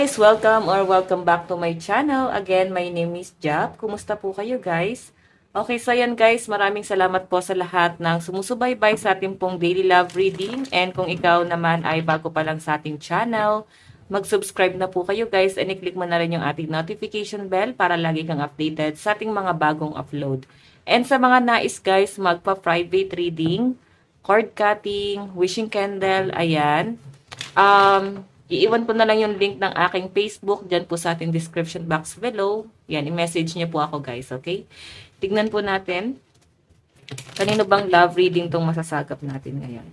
guys! Welcome back to my channel. Again, my name is Jap. Kumusta po kayo guys? Okay, so yan guys, maraming salamat po sa lahat ng sumusubaybay sa ating pong daily love reading. And kung ikaw naman ay bago pa lang sa ating channel, mag-subscribe na po kayo guys and i-click mo na rin yung ating notification bell para lagi kang updated sa ating mga bagong upload. And sa mga nais guys, magpa-private reading, cord cutting, wishing candle, ayan. Iiwan ko na lang yung link ng aking Facebook dyan po sa ating description box below. Yan, i-message niyo po ako guys, okay? Tignan po natin. Kanino bang love reading tong masasagap natin ngayon?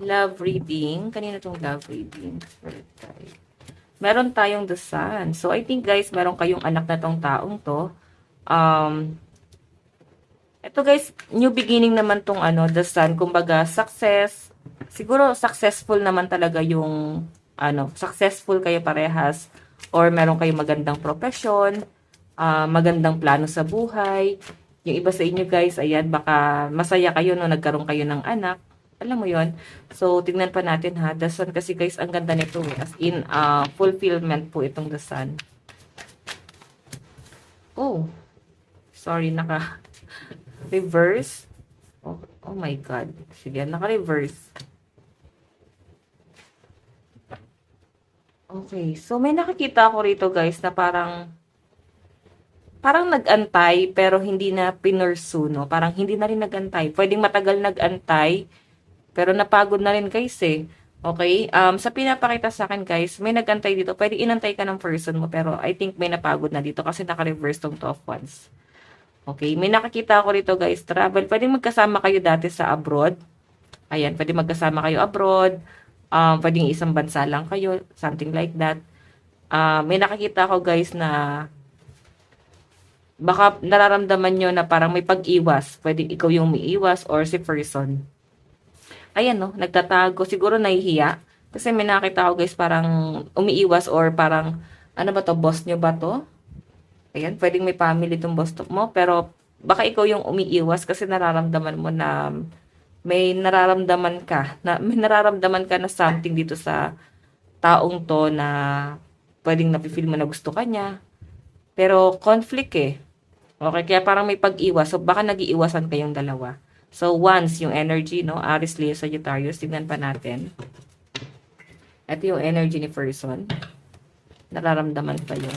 Love reading. Kanino tong love reading? Meron tayong the sun. So, I think guys, meron kayong anak na tong taong to. Ito guys, new beginning naman tong the sun, kumbaga success. Siguro successful naman talaga yung successful kayo parehas or meron kayong magandang profession, magandang plano sa buhay. Yung iba sa inyo guys, ayan, baka masaya kayo no nagkaroon kayo ng anak. Alam mo 'yon. So tingnan pa natin ha. The sun kasi guys, ang ganda nito as in fulfillment po itong the sun. Oh. Sorry, reverse. Oh my God. Sige, naka-reverse. Okay. So, may nakikita ako rito, guys, na parang nag-antay, pero hindi na pinursu, no? Parang hindi na rin nag-antay. Pwedeng matagal nag-antay, pero napagod na rin, guys, eh. Okay? Sa pinapakita sa akin, guys, may nag-antay dito. Pwede inantay ka ng person mo, pero I think may napagod na dito kasi naka-reverse tong Two of Wands. Okay, may nakakita ako rito guys, travel. Pwede magkasama kayo dati sa abroad. Ayan, pwede magkasama kayo abroad. Pwedeng isang bansa lang kayo, something like that. May nakakita ako guys na baka nararamdaman nyo na parang may pag-iwas. Pwede ikaw yung umiiwas or si person. Ayan no, nagtatago. Siguro nahihiya. Kasi may nakakita ako guys parang umiiwas or parang, ano ba to, boss nyo ba to? Ayan, pwedeng may family itong boss mo, pero baka ikaw yung umiiwas kasi nararamdaman mo na may nararamdaman ka na something dito sa taong to na pwedeng napifeel mo na gusto ka niya. Pero conflict eh. Okay, kaya parang may pag-iwas. So baka nag-iiwasan kayong dalawa. So once yung energy, no, Aries, Leo, Sagittarius, tignan pa natin. Ito yung energy ni person. Nararamdaman pa yun.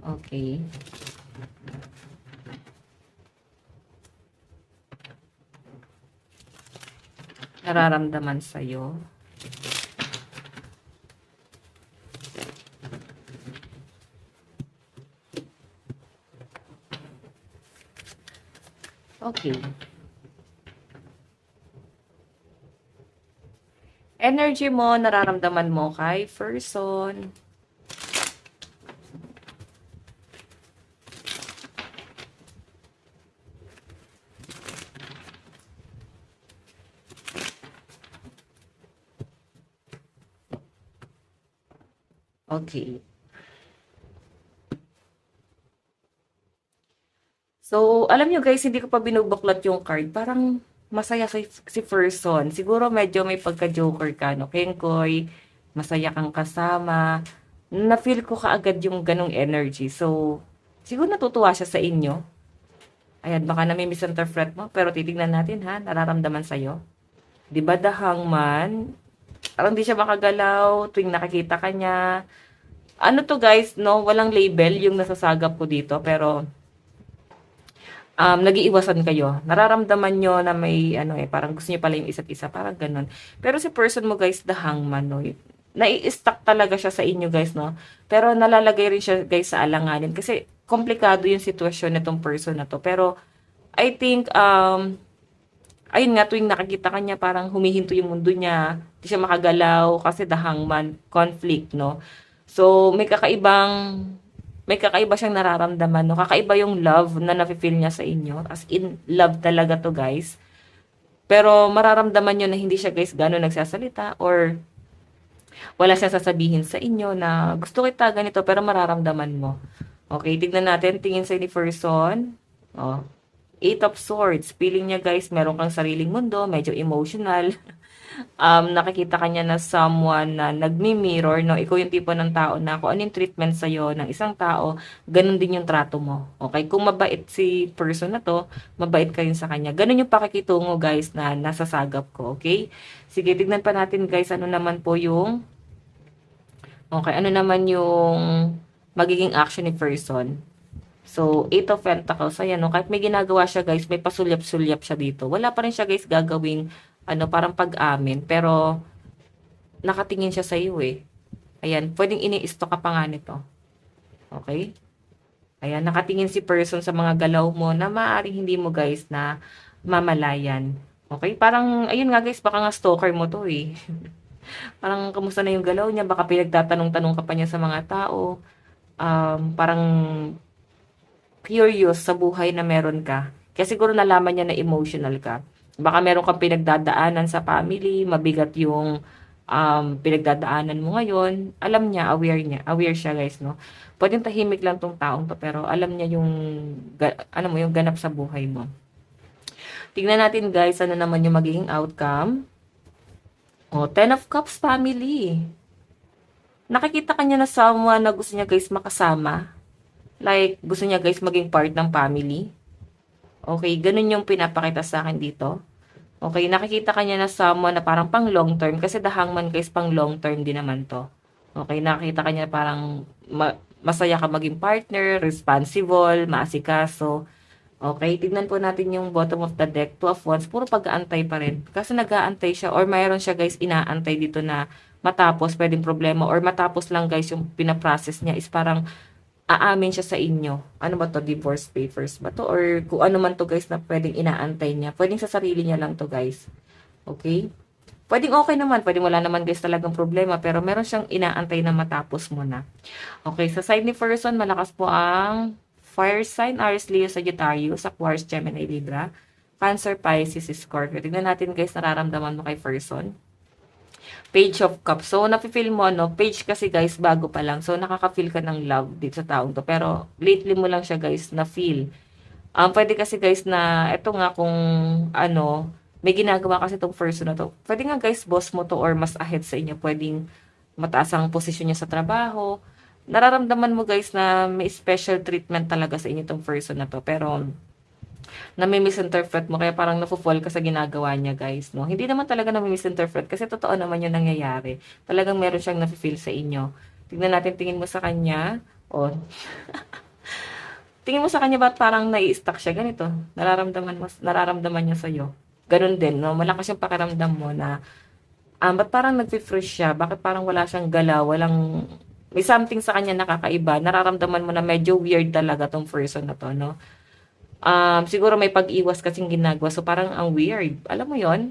Okay. Nararamdaman sa'yo. Okay. Energy mo, nararamdaman mo kay person. Okay. So, alam nyo guys, hindi ko pa binubuklat yung card. Parang masaya si person. Siguro medyo may pagka-joker ka, no? Kengkoy, masaya kang kasama. Na-feel ko kaagad yung ganong energy. So, siguro natutuwa siya sa inyo. Ayan, baka nami-misinterpret mo. Pero titignan natin ha, nararamdaman sa'yo. Diba the hangman? Parang di siya makagalaw tuwing nakikita ka niya. Ano to guys, no? Walang label yung nasasagap ko dito. Pero, nag-iiwasan kayo. Nararamdaman nyo na may, parang gusto nyo pala yung isa't isa. Parang ganun. Pero si person mo guys, the hangman, no? Nai-stuck talaga siya sa inyo guys, no? Pero nalalagay rin siya guys sa alanganin. Kasi, komplikado yung sitwasyon nitong person na to. Pero, I think, ayun nga, tuwing nakikita kanya, parang humihinto yung mundo niya. Hindi siya makagalaw kasi the hangman, conflict, no? So, may kakaiba siyang nararamdaman, no? Kakaiba yung love na nafe-feel niya sa inyo. As in, love talaga to, guys. Pero, mararamdaman nyo na hindi siya, guys, gano'n nagsasalita or wala siya sasabihin sa inyo na gusto kita ganito, pero mararamdaman mo. Okay, tignan natin. Tingin sa ni person. Oh. Eight of Swords. Feeling niya guys, meron kang sariling mundo, medyo emotional. Nakikita ka niya na someone na nagmi-mirror, no? Ikaw yung tipo ng tao na kung ano yung treatment sa'yo ng isang tao, ganun din yung trato mo. Okay? Kung mabait si person na to, mabait ka rin sa kanya. Ganun yung pakikitungo guys na nasasagap ko. Okay? Sige, tignan pa natin guys, ano naman po yung, okay, ano naman yung magiging action ni person. So, Eight of Pentacles, ayan, no, kahit may ginagawa siya, guys, may pasulyap-sulyap siya dito. Wala pa rin siya, guys, gagawing, parang pag-amin, pero, nakatingin siya sa iyo, eh. Ayan, pwedeng ini-stalk ka pa nga nito. Okay? Ayan, nakatingin si person sa mga galaw mo na maaaring hindi mo, guys, na mamalayan. Okay? Parang, ayun nga, guys, baka nga stalker mo to, eh. Parang, kamusta na yung galaw niya? Baka pinagtatanong-tanong ka pa niya sa mga tao. Parang, curious sa buhay na meron ka. Kaya siguro nalaman niya na emotional ka. Baka meron kang pinagdadaanan sa family, mabigat yung pinagdadaanan mo ngayon. Alam niya, aware siya guys, no? Pwedeng tahimik lang tong taong to, pero alam niya yung, ano mo, yung ganap sa buhay mo. Tingnan natin guys, ano naman yung magiging outcome. O, Ten of Cups family. Nakikita kanya na someone na gusto niya guys makasama. Like, gusto niya guys maging part ng family. Okay, ganun yung pinapakita sa akin dito. Okay, nakikita kanya na someone na parang pang long term. Kasi the hangman guys, pang long term din naman to. Okay, nakikita kanya parang masaya ka maging partner, responsible, maasikaso. Okay, tignan po natin yung bottom of the deck. Two of Wands, puro pag-aantay pa rin. Kasi nag-aantay siya or mayroon siya guys inaantay dito na matapos, pwedeng problema or matapos lang guys yung pinaprocess niya is parang aamin siya sa inyo. Ano ba to? Divorce papers ba to? Or kung ano man to guys na pwedeng inaantay niya. Pwedeng sa sarili niya lang to guys. Okay? Pwedeng okay naman. Pwedeng wala naman guys talagang problema. Pero meron siyang inaantay na matapos mo na. Okay. Sa side ni person, malakas po ang fire sign, Aries, Leo, Sagittarius, Aquarius, Gemini, Libra, Cancer, Pisces, Scorpio. Tignan natin guys, nararamdaman mo kay person. Page of Cups. So, nafe-feel mo, no? Page kasi, guys, bago pa lang. So, nakaka-feel ka ng love dito sa taong to. Pero, lately mo lang siya, guys, na-feel. Pwede kasi, guys, na, eto nga, kung, ano, may ginagawa kasi itong person na to. Pwede nga, guys, boss mo to or mas ahead sa inyo. Pwedeng mataas ang posisyon niya sa trabaho. Nararamdaman mo, guys, na may special treatment talaga sa inyo itong person na to. Pero, na may misinterpret mo, kaya parang nafo-fall ka sa ginagawa niya, guys, no? Hindi naman talaga na may misinterpret kasi totoo naman yung nangyayari. Talagang meron siyang nafe-feel sa inyo. Tignan natin, tingin mo sa kanya. O, tingin mo sa kanya ba't parang nai-stuck siya ganito? Nararamdaman niya sa'yo. Ganun din, no? Malakas yung pakiramdam mo na, ba't parang nagfi-freeze siya? Bakit parang wala siyang galaw? May something sa kanya nakakaiba. Nararamdaman mo na medyo weird talaga tong person na to, no? Siguro may pag-iwas kasing ginagawa. So, parang ang weird. Alam mo yon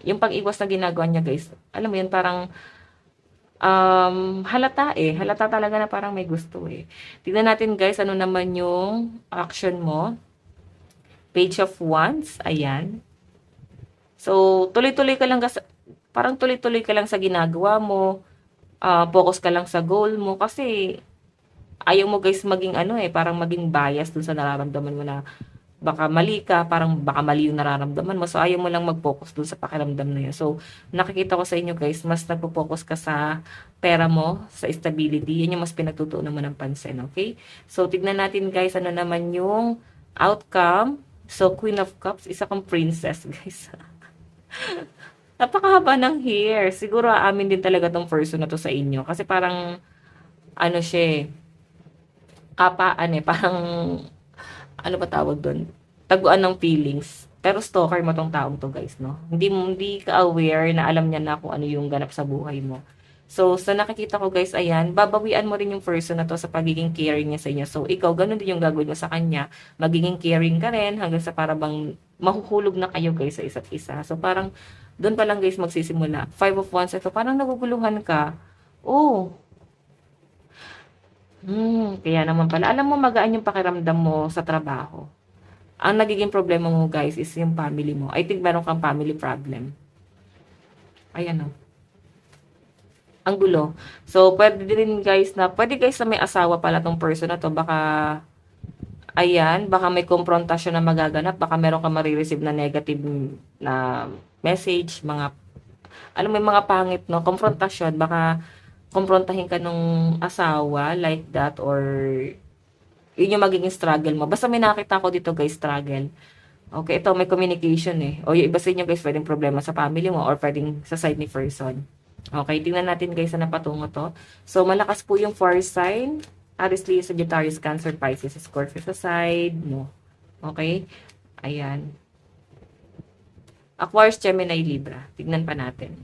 yung pag-iwas na ginagawa niya, guys. Alam mo yun, parang halata eh. Halata talaga na parang may gusto eh. Tignan natin, guys, ano naman yung action mo. Page of Wands. Ayan. So, tuloy-tuloy ka lang, parang tuloy-tuloy ka lang sa ginagawa mo. Focus ka lang sa goal mo. Kasi, ayaw mo, guys, maging ano eh, parang maging bias dun sa nararamdaman mo na baka mali ka, parang baka mali yung nararamdaman mo. So, ayaw mo lang mag-focus dun sa pakiramdam na yun. So, nakikita ko sa inyo guys, mas nagpo-focus ka sa pera mo, sa stability. Yan yung mas pinagtutuunan mo ng pansin, okay? So, tignan natin guys, ano naman yung outcome. So, Queen of Cups, isa kang princess, guys. Napakahaba ng hair. Siguro aamin din talaga tong person na to sa inyo. Kasi parang, ano siya kapaan parang ano ba tawag doon? Taguan ng feelings. Pero stalker mo tong taong to, guys, no? Hindi ka aware na alam niya na kung ano yung ganap sa buhay mo. So, sa nakikita ko, guys, ayan, babawian mo rin yung person na to sa pagiging caring niya sa inyo. So, ikaw, ganun din yung gagawin mo sa kanya. Magiging caring ka rin hanggang sa para bang mahuhulog na kayo, guys, sa isa't isa. So, parang, doon pa lang, guys, magsisimula. Five of Wands, ito, parang naguguluhan ka. Oh, kaya naman pala. Alam mo, magaan yung pakiramdam mo sa trabaho. Ang nagiging problema mo, guys, is yung family mo. I think meron kang family problem. Ayan o. Ang gulo. So, pwede din, guys, na may asawa pala tong person na to. Baka, Ayan, baka may komprontasyon na magaganap, baka meron ka marireceive na negative na message, mga, alam mo yung mga pangit, no? Komprontasyon, baka komprontahin ka nung asawa, like that, or yun yung magiging struggle mo. Basta may nakita ko dito guys, struggle. Okay, ito may communication eh. O yung iba sa inyo guys, pwedeng problema sa family mo or pwedeng sa side ni person. Okay, tingnan natin guys na napatungo to. So, malakas po yung fire sign. Aries, Leo, Sagittarius, Cancer, Pisces, Scorpio sa side mo. Okay? Ayan. Aquarius, Gemini, Libra. Tignan pa natin.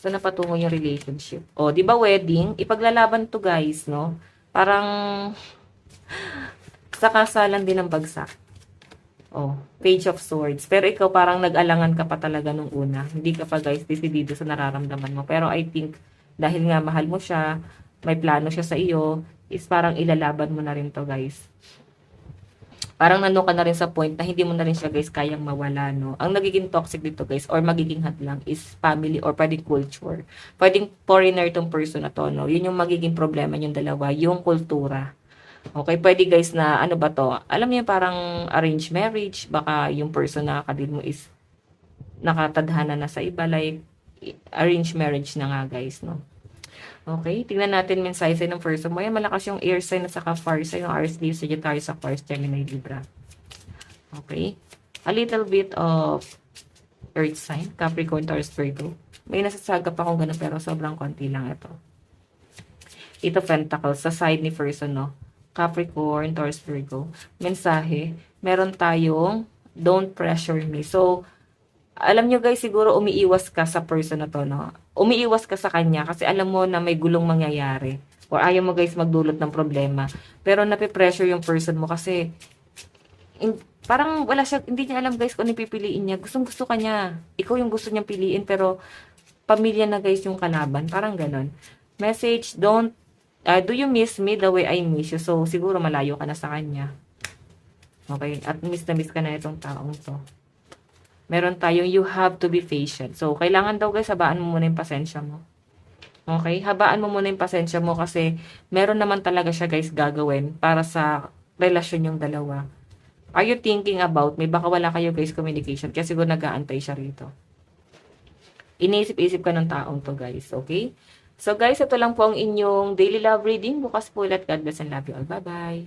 So, napatungo yung relationship. O, di ba wedding? Ipaglalaban to guys, no? Parang sa kasalan din ng bagsak. Oh, Page of Swords. Pero ikaw parang nag-alangan ka pa talaga nung una. Hindi ka pa guys decidido sa nararamdaman mo. Pero I think dahil nga mahal mo siya, may plano siya sa iyo, is parang ilalaban mo na rin to guys. Parang nandun ka na rin sa point na hindi mo na rin siya guys kayang mawala, no? Ang nagiging toxic dito guys or magiging hadlang is family or pwedeng culture. Pwedeng foreigner tong person na to, no? Yun yung magiging problema yung dalawa, yung kultura. Okay, pwede guys na ano ba to? Alam niyo parang arranged marriage, baka yung person na kadil mo is nakatadhana na sa iba, like arranged marriage na nga guys, no? Okay, tingnan natin mensahe ng person mo. Yan, malakas yung air sign at saka fire sign, yung Aries, Leo, Sagittarius, Aquarius, Gemini, Libra. Okay, a little bit of earth sign, Capricorn, Taurus, Virgo. May nasasagap akong ganun pero sobrang konti lang ito. Ito Pentacles sa side ni person, no? Capricorn, Taurus, Virgo. Mensahe, meron tayong don't pressure me. So, alam nyo guys, siguro umiiwas ka sa person na to, no? Umiiwas ka sa kanya kasi alam mo na may gulong mangyayari. Or ayaw mo guys magdulot ng problema. Pero nape-pressure yung person mo kasi parang wala siya, hindi niya alam guys kung ano pipiliin niya. Gustong gusto ka niya. Ikaw yung gusto niyang piliin pero pamilya na guys yung kalaban. Parang ganon. Message, do you miss me the way I miss you? So, siguro malayo ka na sa kanya. Okay? At miss na miss ka na itong taong to. Meron tayong you have to be patient. So, kailangan daw guys, habaan mo muna yung pasensya mo. Okay? Habaan mo muna yung pasensya mo kasi meron naman talaga siya guys gagawin para sa relasyon yung dalawa. Are you thinking about me? Baka wala kayo guys communication. Kaya siguro nag-aantay siya rito. Iniisip-isip ka ng taong to guys. Okay? So guys, ito lang po ang inyong daily love reading. Bukas po ulit. God bless and love you all. Bye-bye.